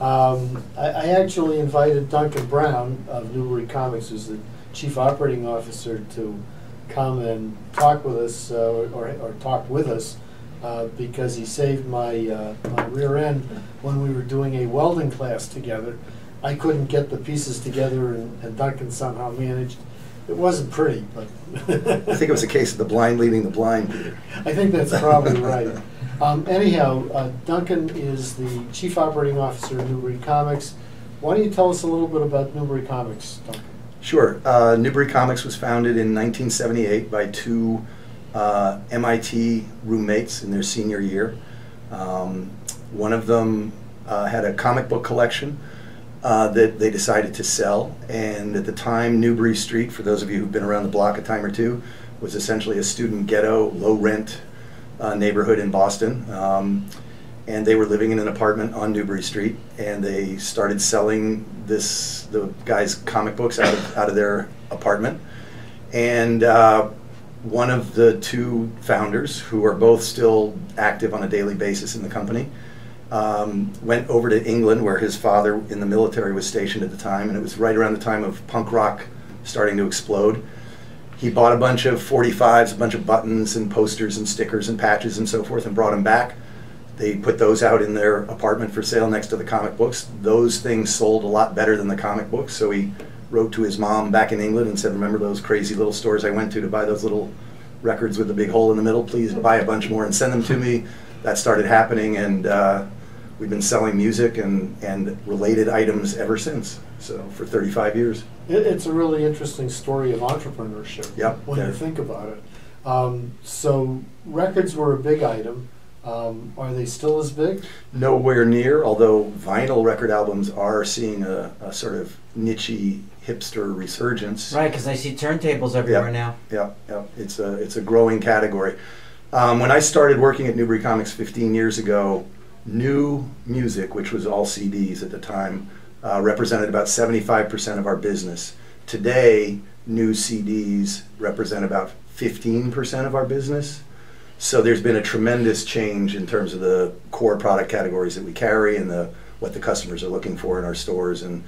I actually invited Duncan Browne of Newbury Comics, who's the chief operating officer, to come and talk with us, or talk with us, because he saved my, my rear end when we were doing a welding class together. I couldn't get the pieces together, and Duncan somehow managed. It wasn't pretty, but I think it was a case of the blind leading the blind, Peter. I think that's probably right. Anyhow, Duncan is the Chief Operating Officer of Newbury Comics. Why don't you tell us a little bit about Newbury Comics, Duncan? Sure. Newbury Comics was founded in 1978 by two MIT roommates in their senior year. One of them had a comic book collection that they decided to sell, and at the time Newbury Street, for those of you who've been around the block a time or two, was essentially a student ghetto, low rent neighborhood in Boston, and they were living in an apartment on Newbury Street, and they started selling the guy's comic books out of their apartment. And one of the two founders, who are both still active on a daily basis in the company, went over to England, where his father in the military was stationed at the time, and it was right around the time of punk rock starting to explode. He bought a bunch of 45s, a bunch of buttons and posters and stickers and patches and so forth, and brought them back. They put those out in their apartment for sale next to the comic books. Those things sold a lot better than the comic books, so he wrote to his mom back in England and said, "Remember those crazy little stores I went to buy those little records with the big hole in the middle? Please buy a bunch more and send them to me." That started happening, and we've been selling music and related items ever since, so for 35 years. It's a really interesting story of entrepreneurship. Yep, when you think about it. So records were a big item. Are they still as big? Nowhere near, although vinyl record albums are seeing a sort of niche-y hipster resurgence. Right, because I see turntables everywhere now. Yeah, it's a growing category. When I started working at Newbury Comics 15 years ago, new music, which was all CDs at the time, represented about 75% of our business. Today, new CDs represent about 15% of our business. So there's been a tremendous change in terms of the core product categories that we carry and what the customers are looking for in our stores. And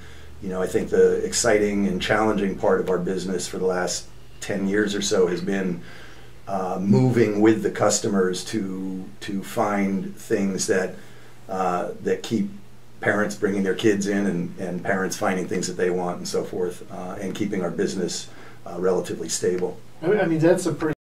I think the exciting and challenging part of our business for the last 10 years or so has been moving with the customers to find things that keep parents bringing their kids in, and parents finding things that they want and so forth, and keeping our business relatively stable. I mean, that's a pretty